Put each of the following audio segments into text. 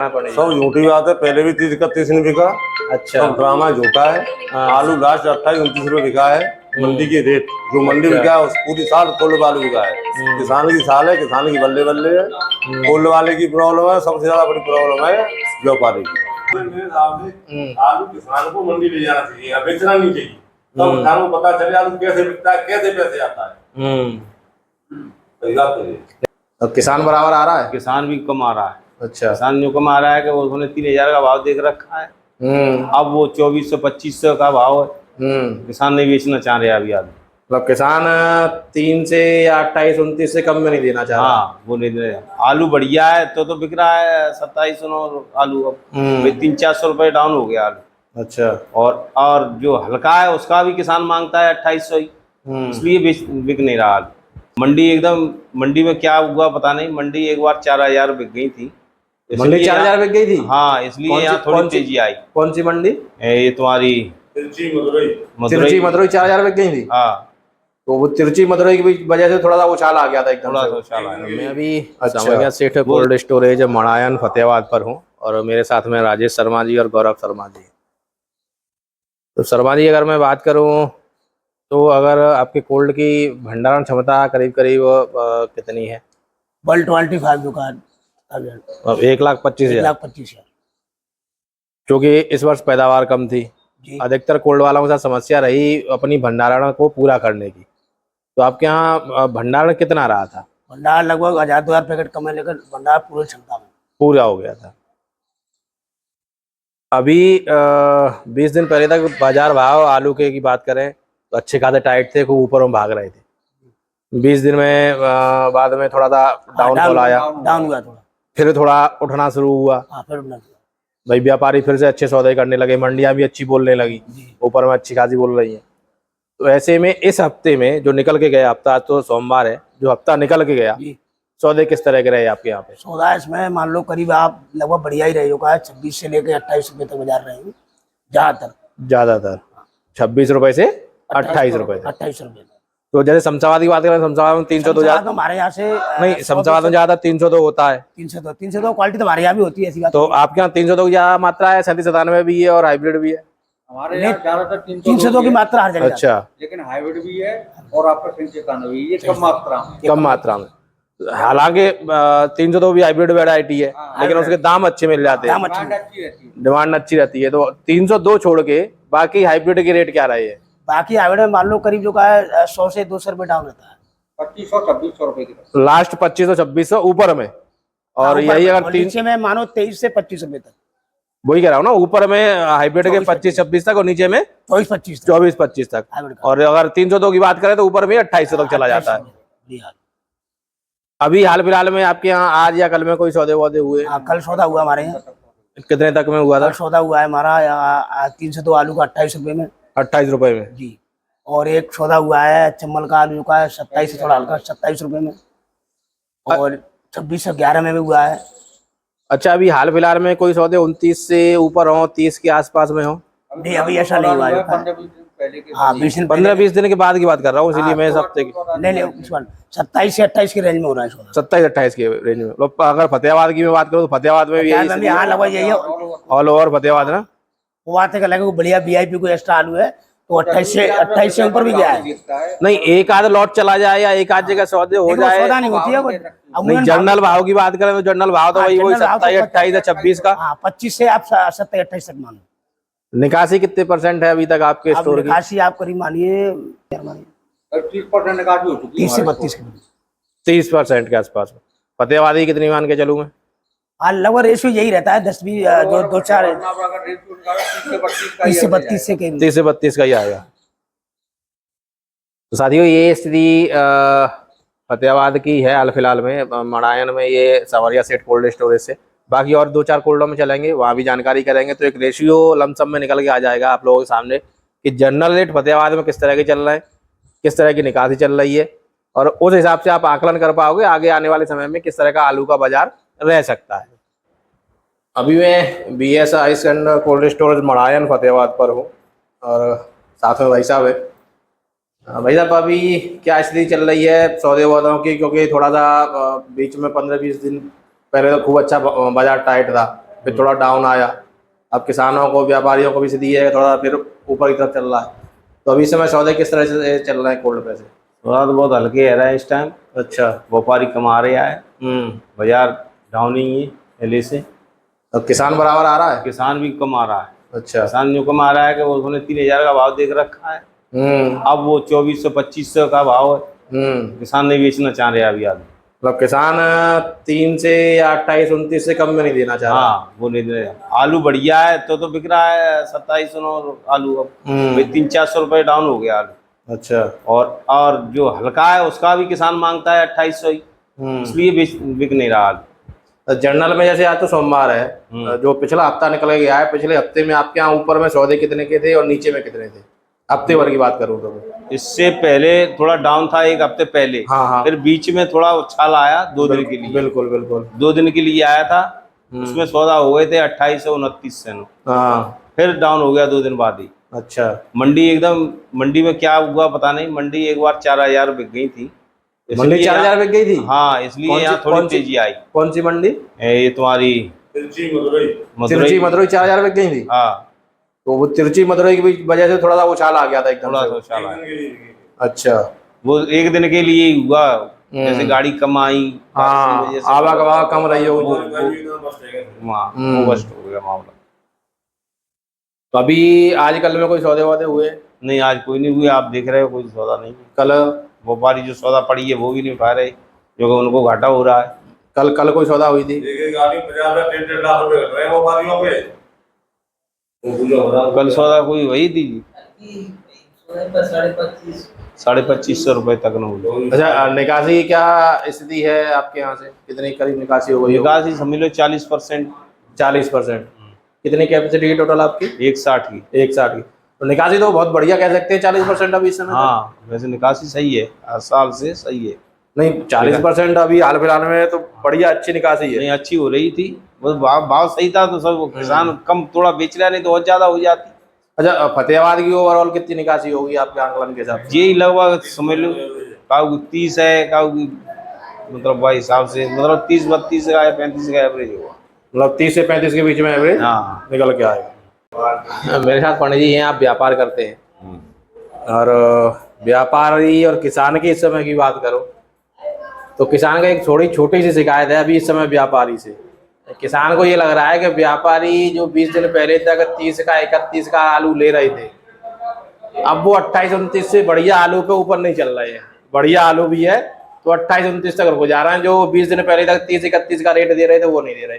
सब झूठी बात है। पहले भी 30-31 नहीं बिका। अच्छा। सब ड्रामा झूठा है। आलू लास्ट 28-29 रुपए बिका है मंडी की रेट। जो मंडी बिका है उस पूरी साल कोल्ड आलू बिका है। किसान की साल है, किसान की बल्ले बल्ले है। कोल्ड वाले की प्रॉब्लम है, सबसे ज्यादा बड़ी प्रॉब्लम है व्यापारी की। मेरे हिसाब से आलू किसान को मंडी ले जाना चाहिए, बेचना नहीं चाहिए। तब किसान को पता चले आलू कैसे बिकता है, कैसे पैसे आता है। तो किसान बराबर आ रहा है, किसान भी कम आ रहा है। अच्छा। किसान जो कम आ रहा है कि वो उन्होंने 3000 का भाव देख रखा है। अब वो 2400-2500 का भाव है। किसान नहीं बेचना चाह रहे अभी आलू। मतलब किसान 3 से या 28-29 से कम में नहीं देना चाह रहा। हाँ, वो नहीं दे रहा। आलू बढ़िया है तो बिक रहा है 2700 आलू। अब 300-400 रुपये डाउन हो गया आलू। अच्छा। और जो हल्का है उसका भी किसान मांगता है 2800 ही, इसलिए बिक नहीं रहा आलू। मंडी में क्या हुआ पता नहीं। मंडी एक बार 4000 बिक गई थी। मंडी 4000 बिक गई थी। हाँ, इसलिए यहाँ थोड़ी तेजी आई। कौन सी मंडी? ये तुम्हारी तिरछी मदुरई। तिरछी मदुरई 4000 बिक गई थी। हाँ, तो वो तिरछी मदुरई की वजह से थोड़ा सा उछाल आ गया था, एकदम थोड़ा से सा उछाल आया। मैं अभी समैया सेठ कोल्ड स्टोरेज मड़ायन फतेहाबाद पर हूँ और मेरे साथ में राजेश शर्मा जी और गौरव शर्मा जी। तो शर्मा जी, अगर मैं बात करूँ तो अगर आपके कोल्ड की भंडारण क्षमता करीब करीब कितनी है? 125 दुकान। 1,25,000। क्योंकि इस वर्ष पैदावार कम थी, अधिकतर कोल्ड वालों के साथ समस्या रही अपनी भंडारण को पूरा करने की। तो आपके यहाँ भंडारण कितना रहा था? भंडार लगभग 1000-2000 पैकेट कम है, लेकिन भंडार पूरी क्षमता में पूरा हो गया था। अभी 20 दिन पहले तक बाजार भाव आलू के की बात करें तो अच्छे खासे टाइट थे, खूब ऊपर में भाग रहे थे। 20 दिन में बाद में थोड़ा सा डाउनफॉल आया, डाउन हुआ थोड़ा, फिर थोड़ा उठना शुरू हुआ। फिर भाई व्यापारी फिर से अच्छे सौदे करने लगे, मंडियां भी अच्छी बोलने लगी, ऊपर में अच्छी खासी बोल रही हैं। तो ऐसे में इस हफ्ते में जो निकल के गया, हफ्ता तो सोमवार है, जो हफ्ता निकल के गया, सौदे किस तरह के रहे आपके यहाँ पे? सौदा इसमें मान लो करीब आप लगभग बढ़िया ही रहे होगा। 26 से लेकर 28 रुपए तक बाजार रहे ज्यादातर 26 रुपए से 28 रुपए तक। 28 रुपए। तो जैसे शमशाबाद की बात करें, शमशाबाद में 300 तो ज्यादा हमारे यहाँ से नहीं, शमशाबाद में ज्यादा 300 तो होता है। 300 क्वालिटी तो हमारे यहाँ भी होती है, ऐसी बात। तो आपके यहाँ 300 की ज्यादा मात्रा है, 37-97 भी है और हाइब्रिड भी है। हमारे यहाँ ज्यादातर 300 की मात्रा हर जगह। अच्छा, लेकिन हाइब्रिड भी है और आपका 391 भी, ये कम मात्रा में। हालांकि 300 तो भी हाइब्रिड वैरायटी है, लेकिन उसके दाम अच्छे मिल जाते हैं, डिमांड अच्छी रहती है। तो 302 छोड़ के बाकी हाइब्रिड के रेट क्या रहे हैं? बाकी हाइब्रिड में मान लो करीब जो का है 100 से 200 रुपए डाउन रहता है। 2500-2600 रुपए की लास्ट 2500-2600 ऊपर में। और यही अगर नीचे में मानो 23 से 25 रुपए तक। वही कह रहा हूँ ना, ऊपर में हाइब्रिड के 25-26 तक और नीचे में 24-25 तक। और अगर 302 की बात करें तो ऊपर में 2800 तक चला जाता है। अभी हाल फिलहाल में आपके यहाँ आज या कल में कोई सौदे वौदे हुए? कल सौदा हुआ हमारे यहाँ। कितने तक में हुआ था? सौदा हुआ है हमारा 302 आलू का 28 रुपए में। 28 रुपए में जी। और एक सौदा हुआ है चम्बल का आलू का 27 से थोड़ा हल्का 27 रुपए में। और 2611 में भी हुआ है। अच्छा, अभी हाल फिलहाल में कोई सौदे 29 से ऊपर हो, 30 के आसपास में हो? नहीं, अभी ऐसा नहीं हुआ है। 15-20 दिन के बाद की बात कर रहा हूँ, इसीलिए मैं इस हफ्ते की नहीं 27 से 28 की रेंज में हो रहा है। 27-28 के रेंज में। अगर फतेहाबाद की मैं बात करूँ तो फतेहाबाद में भी यहाँ लगभग यही है, ऑल ओवर फतेहाबाद ना। वो बात है कि बढ़िया VIP को एक्स्ट्रा आलू है तो 28 से ऊपर भी गया है। नहीं, एक आध लॉट चला जाए या एक आध जगह सौदे हो जाए, सौदा नहीं होती है। नहीं, जनरल भाव की बात करें तो जनरल भाव तो वही 27-28 या 26 का। 25 से आप 27-28 तक मानो। निकासी कितने % है अभी तक आपके स्टोर की? निकासी आप करीब मानिए 30% निकासी हो चुकी है। 30 से 32 30% के आसपास। फतेहाबादी कितनी मान के चलूं मैं? हाँ, लगभग रेशियो यही रहता है 10-20 जो 2-4 30 से 32 से 30 से 32 का ही आएगा। तो साथियों, ये स्थिति फतेहाबाद की है हाल फिलहाल में। मड़ायन में ये समैया सेठ कोल्ड स्टोरेज से, बाकी और 2-4 कोल्डों में चलेंगे, वहाँ भी जानकारी करेंगे। तो एक रेशियो लमसम में निकल के आ जाएगा आप लोगों के सामने कि जनरल रेट फतेहाबाद में किस तरह के चल रहे हैं, किस तरह की निकासी चल रही है, और उस हिसाब से आप आकलन कर पाओगे आगे आने वाले समय में किस तरह का आलू का बाजार रह सकता है। अभी मैं BS ice and cold storage Madayan Fatehabad पर हूँ और साथ में भाई साहब है। भाई साहब, अभी क्या स्थिति चल रही है सौदे वौदों की? क्योंकि थोड़ा सा बीच में 15-20 दिन पहले तो खूब अच्छा बाजार टाइट था, फिर थोड़ा डाउन आया, अब किसानों को व्यापारियों को भी दिए थोड़ा, फिर ऊपर की तरफ चल रहा है। तो अभी इस समय सौदे किस तरह से चल रहे हैं कोल्ड पैसे? थोड़ा तो बहुत हल्के है रहा है इस टाइम। अच्छा। व्यापारी कमा रहे है, बाजार डाउन ही है पहले से। अब किसान बराबर आ रहा है? किसान भी कम आ रहा है। अच्छा। किसान जो कम आ रहा है कि वो उसने 3000 का भाव देख रखा है, अब वो 2400-2500 का भाव है, किसान नहीं बेचना चाह रहे अभी आगे। मतलब किसान 3 से या 28-29 से कम में नहीं देना चाह रहा। हाँ, वो नहीं दे रहा। आलू बढ़िया है तो बिक रहा है 2700 आलू, अब 300-400 रुपये डाउन हो गया आलू। अच्छा। और जो हल्का है उसका भी किसान मांगता है 2800 ही, इसलिए बिक नहीं रहा आलू। जर्नल में जैसे आज तो सोमवार है, जो पिछला हफ्ता निकल गया है, पिछले हफ्ते में आपके यहाँ ऊपर में सौदे कितने के थे और नीचे में कितने थे? हफ्ते भर की बात करूँ तो इससे पहले थोड़ा डाउन था एक हफ्ते पहले। हाँ। फिर बीच में थोड़ा उछाल आया 2 दिन के लिए। बिल्कुल बिल्कुल 2 दिन के लिए आया था, उसमें सौदा हो गए थे 2829 से। हाँ। फिर डाउन हो गया 2 दिन बाद ही। अच्छा। मंडी में क्या हुआ पता नहीं, मंडी एक बार 4000 बिक गई थी। मंडी 4000 बिक गई थी? हाँ, इसलिए यहाँ थोड़ी तेजी आई। कौन सी मंडी? ये तुम्हारी तिरछी मदुरई। तिरछी मदुरई 4000 बिक गई थी? हाँ, तो वो तिरछी मदुरई की वजह से थोड़ा सा उछाल आ गया था एकदम थोड़ा से। सा उछाल आया। अच्छा। वो एक दिन के लिए ही हुआ, जैसे गाड़ी कम आई, हाँ, आवागमन कम रही हो, वो बस्ट हो गया मामला। तो अभी आजकल में कोई सौदे वौदे हुए? नहीं, आज कोई नहीं हुए, आप देख रहे हो कोई सौदा नहीं। कल व्यापारी जो सौदा पड़ी है वो भी नहीं उठा रहे, जो उनको घाटा हो रहा है। कल कोई सौदा हुई थी? गाड़ी 50-1.5 लाख रुपए घट रहे हैं व्यापारियों पे। कल सौदा कोई वही थी 2500 रुपए तक न हुई। अच्छा, निकासी की क्या स्थिति है आपके यहाँ से? कितनी करीब निकासी हो गई? निकासी समझ लो 40%। 40%। कितनी कैपेसिटी है टोटल आपकी? 160 की। 160 की। तो निकासी तो बहुत बढ़िया कह सकते हैं 40% अभी इस समय। हाँ, वैसे निकासी सही है, हर साल से सही है। नहीं, 40% अभी हाल फिलहाल में तो बढ़िया अच्छी निकासी है। नहीं, अच्छी हो रही थी, बस भाव सही था तो सब किसान कम थोड़ा बेच रहा, नहीं तो बहुत ज्यादा हो जाती। अच्छा, फतेहाबाद की ओवरऑल कितनी निकासी होगी आपके आंकलन के हिसाब से? यही लगभग समझ लो काऊ 30 है, काऊ मतलब भाई हिसाब से मतलब 30-32 का या 35 का एवरेज होगा। मतलब 30 से 35 के बीच में एवरेज हाँ, निकल के आएगा। मेरे साथ पंडित जी हैं, आप व्यापार करते हैं, और व्यापारी और किसान की इस समय की बात करो तो किसान का एक छोटी सी शिकायत है अभी इस समय व्यापारी से। किसान को ये लग रहा है कि व्यापारी जो 20 दिन पहले तक 30 का 31 का आलू ले रहे थे, अब वो 28-29 से बढ़िया आलू पे ऊपर नहीं चल रहे हैं। बढ़िया आलू भी है तो 28-29 तक रुक जा रहे हैं, जो 20 दिन पहले तक 30-31 का रेट दे रहे थे वो नहीं दे रहे।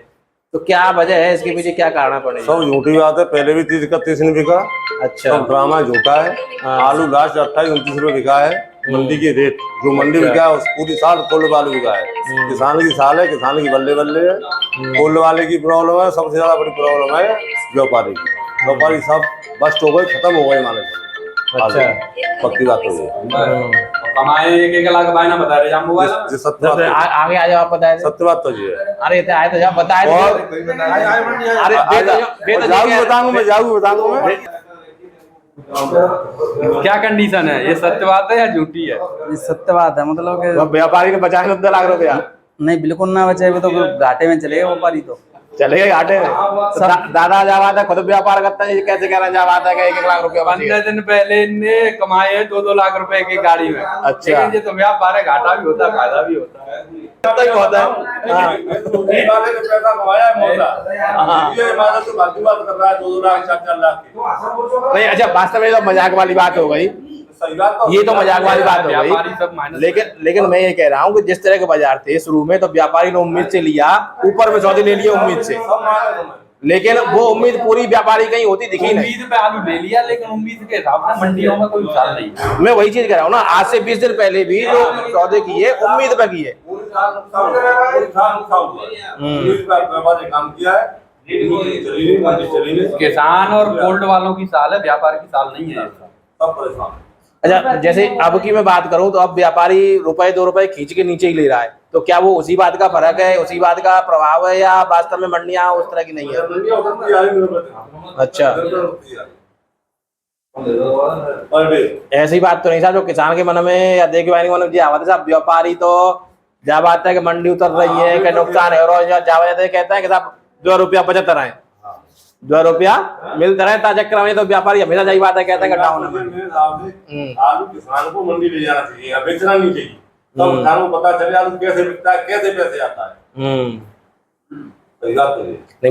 तो क्या वजह है इसके पीछे, क्या कारण पड़ेगा? सब झूठी बात है, पहले भी 30-31 नहीं बिका। अच्छा। सब ड्रामा झूठा है। आलू लास्ट 28-29 रुपए बिका है मंडी के रेट, जो मंडी बिका है उस पूरी साल कोल्ड आलू बिका है। किसान की साल है, किसान की बल्ले बल्ले है। कोल्ड वाले की प्रॉब्लम है, सबसे ज्यादा बड़ी प्रॉब्लम है व्यापारी की। व्यापारी सब बस्ट हो गए, खत्म हो गए माने। अच्छा, पक्की बात हो गई। कमाए 1-1 लाख बायना बता रहे हैं मोबाइल। आगे आ जाओ, आप बताए। सत्य बात तो जी है। अरे तो आए तो जब बताए। अरे बताऊंगा मैं। क्या कंडीशन है, ये सत्य बात है या झूठी है? ये सत्य बात है, मतलब कि व्यापारी ने बचाए 90 लाख रुपया। नहीं, बिल्कुल ना बचे, तो घाटे में चलेगा व्यापारी तो। चलेगा घाटे में। दादा जावा था, खुद व्यापार करता है, ये कैसे कह रहा है जावा था 1-1 लाख रुपया? 15 दिन पहले इनने कमाए हैं 2-2 लाख रुपए की गाड़ी में। अच्छा। लेकिन ये तो व्यापार है, घाटा भी होता है, फायदा भी होता है। ही होता है। हाँ। पैसा कमाया है मोटा, ये इमारत तो बाकी बात कर रहा है 2-2 लाख 4-4 लाख की। नहीं, अच्छा, वास्तव में तो मजाक वाली बात हो गई, सही बात तो ये तो मजाक वाली बात हो व्यापारी सब गई। माइनस। लेकिन मैं ये कह रहा हूँ कि जिस तरह के बाजार थे शुरू में, तो व्यापारी ने उम्मीद से लिया, ऊपर में सौदे ले लिए उम्मीद से, लेकिन वो उम्मीद पूरी व्यापारी कहीं होती दिखी नहीं। उम्मीद पे आलू ले लिया, लेकिन उम्मीद के हिसाब से मंडियों में कोई मिसाल नहीं है। मैं वही चीज कह रहा हूँ ना, आज से 20 दिन पहले भी जो सौदे किए उम्मीद पे किए। काम किया है। किसान और कोल्ड वालों की साल है, व्यापार की साल नहीं है। सब परेशान। अच्छा, जैसे अब की मैं बात करूं तो अब व्यापारी ₹2 खींच के नीचे ही ले रहा है, तो क्या वो उसी बात का फर्क है, उसी बात का प्रभाव है, या वास्तव में मंडियां उस तरह की नहीं है? अच्छा, ऐसी बात तो नहीं साहब जो किसान के मन में या देखिए वाले के मन में जो आवाज है साहब, व्यापारी तो जब आता है कि मंडी उतर रही है, कि नुकसान है, और जब जाते कहता है कि साहब ₹2.75 है। ₹2 मिलता रहे ता चक्कर में, तो व्यापारी हमेशा यही बात है, कहता है कि डाउन है। मेरे हिसाब से आलू किसान को मंडी ले जाना चाहिए, बेचना नहीं चाहिए, तब किसानों को पता चले आलू कैसे बिकता है, कैसे पैसे आता है। सही बात है। नहीं